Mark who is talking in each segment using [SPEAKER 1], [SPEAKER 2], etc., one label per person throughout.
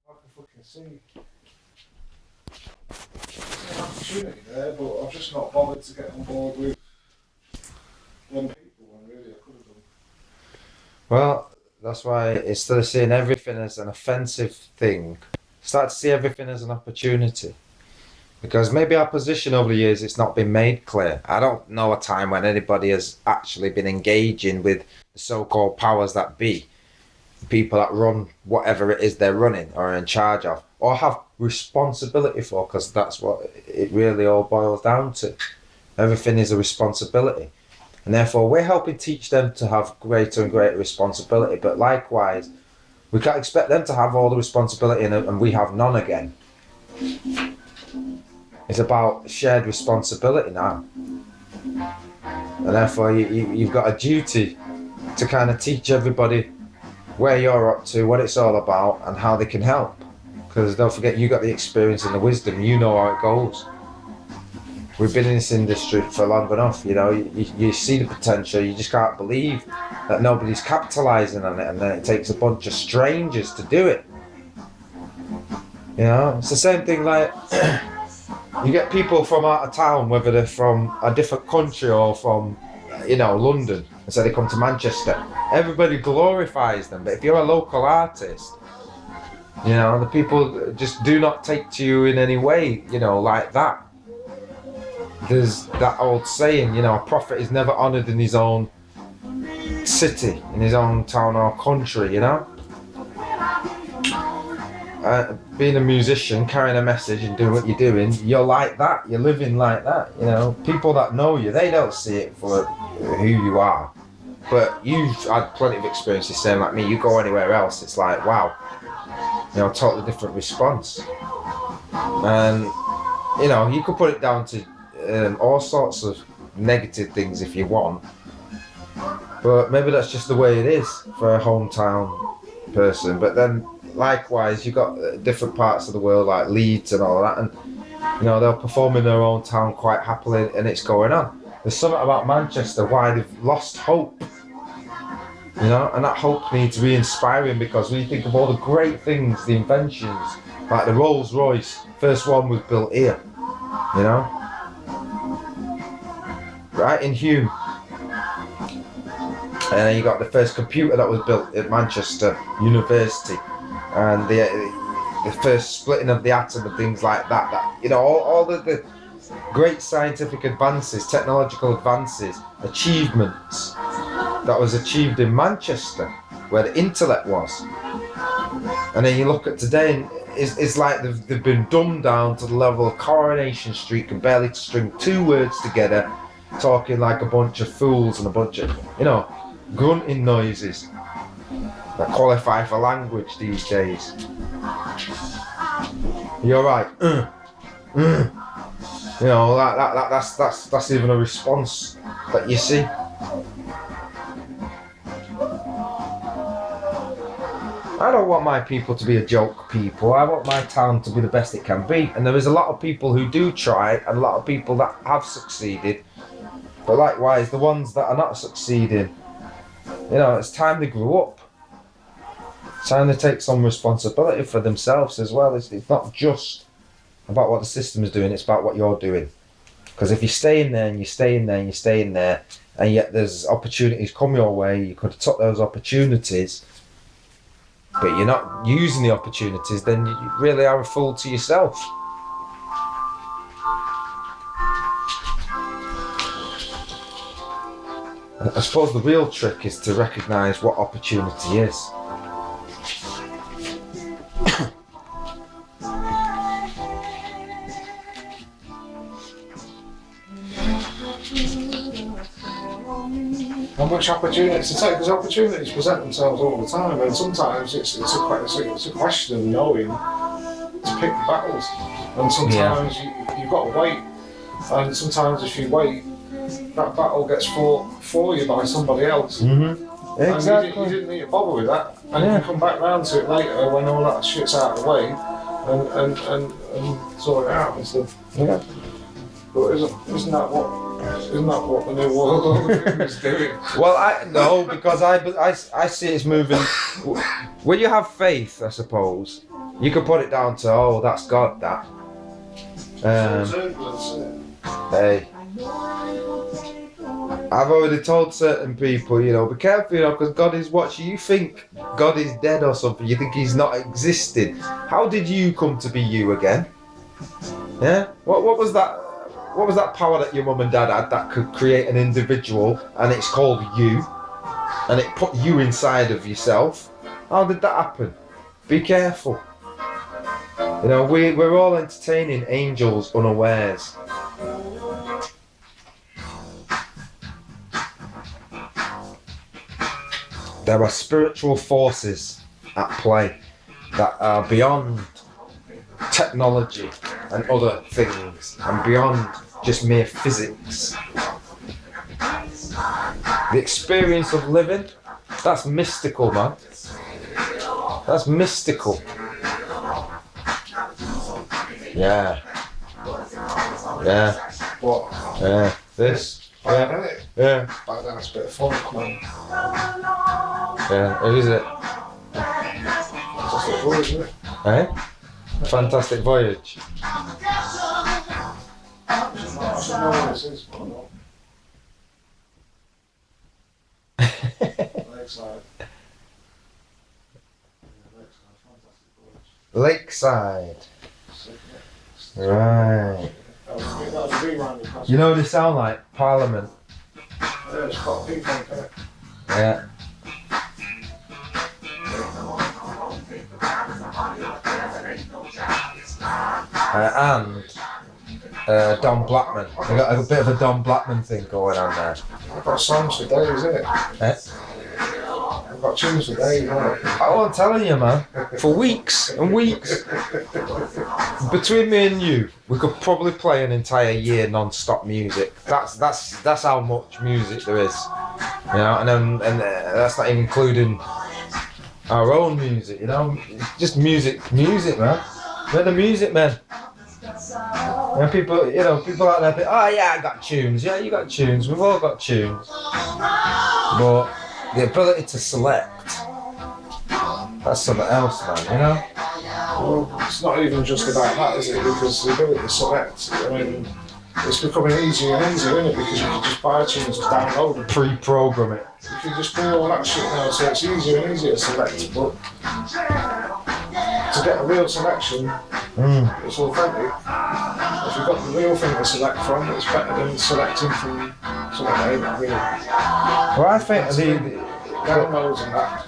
[SPEAKER 1] I can fucking see there's an opportunity there, but I've just not bothered to get on board with them people when really I could have done.
[SPEAKER 2] Well, that's why instead of seeing everything as an offensive thing, start to see everything as an opportunity. Because maybe our position over the years, it's not been made clear. I don't know a time when anybody has actually been engaging with the so-called powers that be, people that run whatever it is they're running or are in charge of, or have responsibility for, because that's what it really all boils down to. Everything is a responsibility. And therefore, we're helping teach them to have greater and greater responsibility. But likewise, we can't expect them to have all the responsibility and we have none again. It's about shared responsibility now. And therefore, you've got a duty to kind of teach everybody where you're up to, what it's all about, and how they can help. Because don't forget, you got the experience and the wisdom, you know how it goes. We've been in this industry for long enough, you know, you see the potential, you just can't believe that nobody's capitalising on it, and then it takes a bunch of strangers to do it. You know, it's the same thing like, you get people from out of town, whether they're from a different country or from, you know, London, and so they come to Manchester. Everybody glorifies them, but if you're a local artist, you know, the people just do not take to you in any way, you know, like that. There's that old saying, you know, a prophet is never honoured in his own city, in his own town or country, you know. Being a musician, carrying a message and doing what you're doing, you're like that, you're living like that, you know. People that know you, they don't see it for who you are. But you've had plenty of experiences saying like me, you go anywhere else, it's like, wow, you know, totally different response. And, you know, you could put it down to all sorts of negative things if you want. But maybe that's just the way it is for a hometown person. But then, likewise, you've got different parts of the world like Leeds and all that, and you know they'll perform in their own town quite happily, and it's going on. There's something about Manchester why they've lost hope, you know, and that hope needs re-inspiring, because when you think of all the great things, the inventions, like the Rolls Royce, first one was built here, you know, right in Hume. And then you got the first computer that was built at Manchester University, and the first splitting of the atom and things like that. That, you know, all the great scientific advances, technological advances, achievements that was achieved in Manchester, where the intellect was. And then you look at today, and it's like they've been dumbed down to the level of Coronation Street, can barely string two words together, talking like a bunch of fools and a bunch of, you know, grunting noises that qualify for language these days. You're right. You know, that's even a response that you see. I don't want my people to be a joke people. I want my town to be the best it can be. And there is a lot of people who do try, and a lot of people that have succeeded. But likewise, the ones that are not succeeding, you know, it's time they grew up. It's time they take some responsibility for themselves as well. It's not just about what the system is doing, it's about what you're doing. Because if you're staying there and you're staying there and you're staying there, and yet there's opportunities come your way, you could have took those opportunities, but you're not using the opportunities, then you really are a fool to yourself. I suppose the real trick is to recognise what opportunity is.
[SPEAKER 1] How much opportunities to take? Because opportunities present themselves all the time, and sometimes it's a question of knowing to pick the battles. And sometimes you've got to wait, and sometimes if you wait, that battle gets fought for you by somebody else.
[SPEAKER 2] Mm-hmm. Exactly.
[SPEAKER 1] And you didn't need to bother with that, and you can come back round to it later when all that shit's out of the way, and sort it out and stuff.
[SPEAKER 2] Yeah.
[SPEAKER 1] But isn't that what the new world order is doing?
[SPEAKER 2] Well, because I see it's moving. When you have faith, I suppose, You could put it down to, oh, that's God, that. Hey. I've already told certain people, you know, be careful, you know, because God is watching. You think God is dead or something. You think he's not existing. How did you come to be you again? Yeah? What was that? What was that power that your mum and dad had that could create an individual, and it's called you, and it put you inside of yourself? How did that happen? Be careful. You know, we're all entertaining angels unawares. There are spiritual forces at play that are beyond technology and other things, and beyond just mere physics. The experience of living, that's mystical, man. That's mystical. Yeah. Yeah.
[SPEAKER 1] What?
[SPEAKER 2] Yeah. This. Yeah. Yeah.
[SPEAKER 1] Back then it's a bit of funk, man.
[SPEAKER 2] Yeah. Who is it?
[SPEAKER 1] That's what it was, isn't it?
[SPEAKER 2] Eh? Fantastic Voyage.
[SPEAKER 1] I don't know what this is, but I know. Lakeside.
[SPEAKER 2] Lakeside. Right.
[SPEAKER 1] That was a rerun.
[SPEAKER 2] You know what they sound like? Parliament.
[SPEAKER 1] Yeah, it's got people in there.
[SPEAKER 2] Yeah. And Don Blackman. We've got a bit of a Don Blackman thing going on there.
[SPEAKER 1] I've got songs for days, isn't it?
[SPEAKER 2] Eh?
[SPEAKER 1] I've got tunes for days, haven't I?
[SPEAKER 2] I'm telling you, man. For weeks and weeks. Between me and you, we could probably play an entire year non-stop music. That's how much music there is. You know, and that's not even including our own music. You know, just music, man. We're the music men. And people out there think, oh yeah, I got tunes. Yeah, you got tunes. We've all got tunes. But the ability to select, that's something else, man, you know?
[SPEAKER 1] Well, it's not even just about that, is it? Because the ability to select, I mean, it's becoming easier and easier, isn't it? Because you can just buy tunes, download them.
[SPEAKER 2] Pre-program it.
[SPEAKER 1] You can just do all that shit now, so it's easier and easier to select. But to get a real selection, it's authentic. If you've got the real thing to select from, it's better than selecting from something that ain't real.
[SPEAKER 2] Well, I think
[SPEAKER 1] Downloads and that.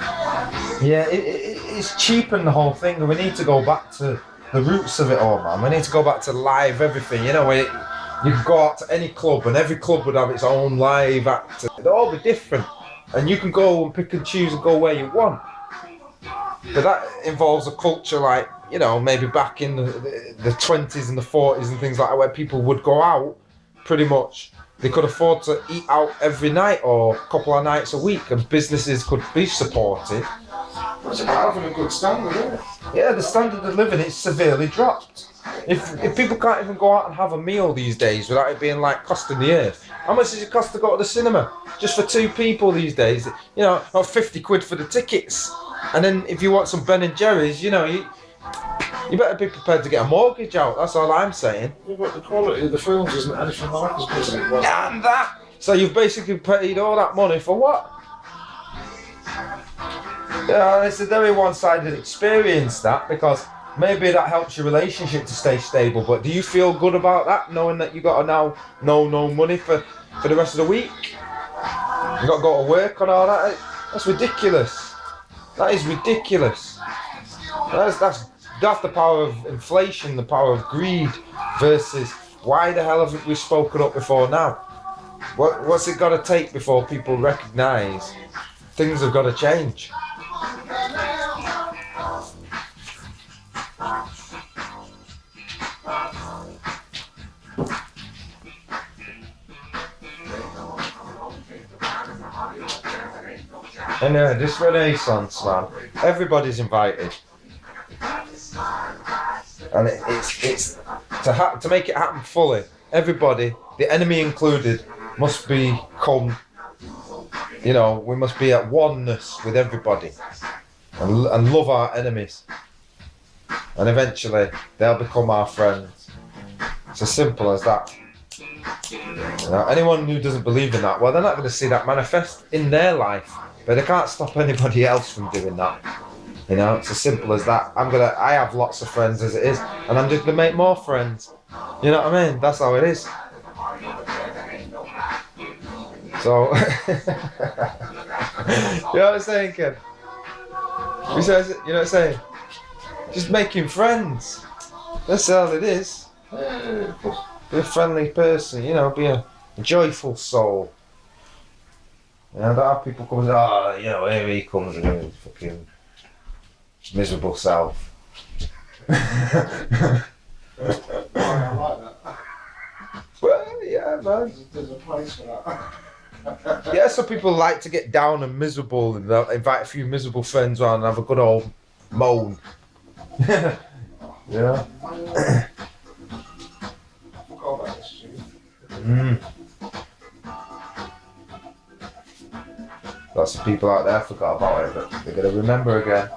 [SPEAKER 2] yeah, it's cheapened the whole thing. We need to go back to the roots of it all, man. We need to go back to live everything, you know, where you could go out to any club and every club would have its own live act. They'd all be different. And you can go and pick and choose and go where you want. But that involves a culture like, you know, maybe back in the 20s and the 40s and things like that, where people would go out pretty much. They could afford to eat out every night or a couple of nights a week, and businesses could be supported.
[SPEAKER 1] It's about having a good standard, isn't it?
[SPEAKER 2] Yeah, the standard of living is severely dropped. If people can't even go out and have a meal these days without it being like costing the earth. How much does it cost to go to the cinema? Just for 2 people these days, you know, about 50 quid for the tickets. And then if you want some Ben and Jerry's, you know, you better be prepared to get a mortgage out. That's all I'm saying.
[SPEAKER 1] Yeah, but the quality of the films isn't anything like as good as it was.
[SPEAKER 2] And that. So you've basically paid all that money for what? Yeah, it's a very one-sided experience, that, because maybe that helps your relationship to stay stable. But do you feel good about that, knowing that you got to now no money for the rest of the week? You got to go to work and all that. That's ridiculous. That is ridiculous. That's the power of inflation, the power of greed, versus why the hell haven't we spoken up before now? What's it got to take before people recognise things have got to change? And this Renaissance, man, everybody's invited, and it's to make it happen fully. Everybody, the enemy included, must become, you know, we must be at oneness with everybody, and love our enemies. and eventually they'll become our friends. It's as simple as that. You know, anyone who doesn't believe in that, well, they're not going to see that manifest in their life, but they can't stop anybody else from doing that. You know, it's as simple as that. I have lots of friends as it is, and I'm just gonna make more friends. You know what I mean? That's how it is. So, you know what I'm saying, Ken? You know what I'm saying? Just making friends. That's all it is. Be a friendly person, you know, be a joyful soul. You know, don't have people come and say, oh, you know, here he comes and his fucking miserable self.
[SPEAKER 1] I like that.
[SPEAKER 2] Well, yeah, man.
[SPEAKER 1] There's a place for that.
[SPEAKER 2] Yeah, some people like to get down and miserable and they'll invite a few miserable friends around and have a good old moan. Yeah.
[SPEAKER 1] I forgot about this, Stu.
[SPEAKER 2] Lots of people out there forgot about it, but they're going to remember again.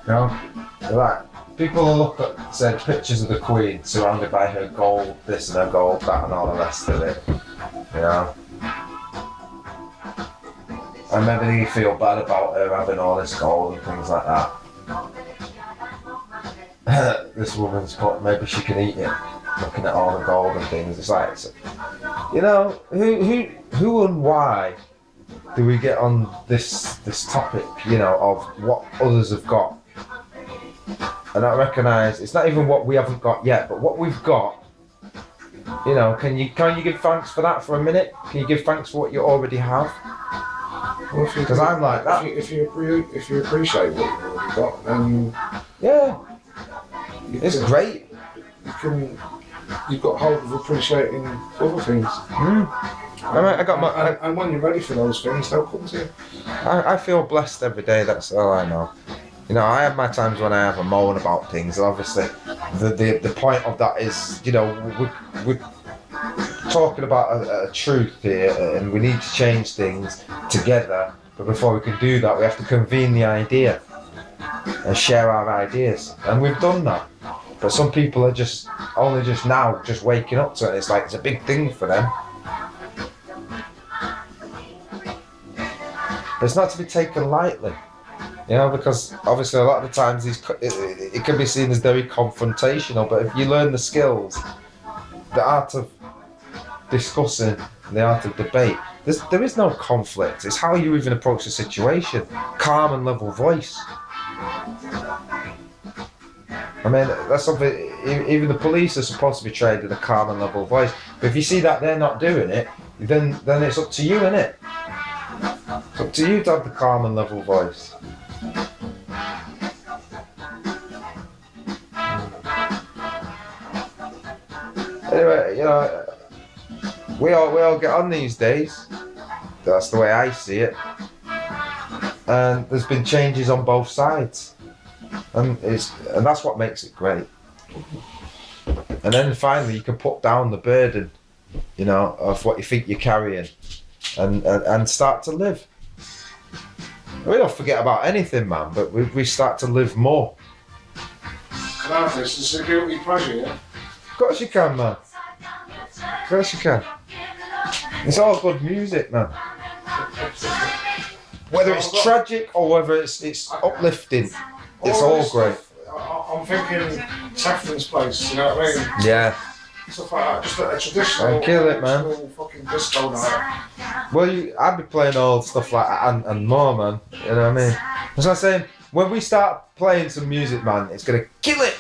[SPEAKER 2] You know, like, people will look at, say, pictures of the Queen surrounded by her gold, this and her gold, that and all the rest of it. You know? And maybe they feel bad about her having all this gold and things like that. This woman's got, maybe she can eat it, looking at all the gold and things. It's like, you know, who and why do we get on this topic, you know, of what others have got? And I recognise it's not even what we haven't got yet, but what we've got. You know, can you give thanks for that for a minute? Can you give thanks for what you already have? Because I'm like that.
[SPEAKER 1] If you appreciate what you've already got, then
[SPEAKER 2] yeah, it's great.
[SPEAKER 1] You've got hold of appreciating other things. And when you're ready for those things, they'll come to you.
[SPEAKER 2] I feel blessed every day. That's all I know. You know, I have my times when I have a moan about things. And obviously, the point of that is, you know, we're talking about a truth here, and we need to change things together. But before we can do that, we have to convene the idea and share our ideas, and we've done that. But some people are just now waking up to it. It's like it's a big thing for them. But it's not to be taken lightly. You know, because obviously a lot of the times it can be seen as very confrontational, but if you learn the skills, the art of discussing, the art of debate, there is no conflict. It's how you even approach the situation. Calm and level voice. I mean, that's something, even the police are supposed to be trained in a calm and level voice, but if you see that they're not doing it, then it's up to you, innit? It's up to you to have the calm and level voice. Anyway, you know, we all get on these days. That's the way I see it. And there's been changes on both sides, and that's what makes it great. And then finally, you can put down the burden, you know, of what you think you're carrying, and start to live. We don't forget about anything, man, but we start to live more.
[SPEAKER 1] Can I have this? It's a guilty pleasure, yeah?
[SPEAKER 2] Of course you can, man. Of course you can. It's all good music, man. Whether it's tragic or whether it's uplifting, it's all great.
[SPEAKER 1] I'm thinking Saffron's Place, you know what I mean?
[SPEAKER 2] Yeah.
[SPEAKER 1] Stuff like that, just a traditional,
[SPEAKER 2] Don't kill it, man.
[SPEAKER 1] Fucking disco night.
[SPEAKER 2] Well, I'd be playing all stuff like that and more, man. You know what I mean? As I was saying, when we start playing some music, man, it's gonna kill it.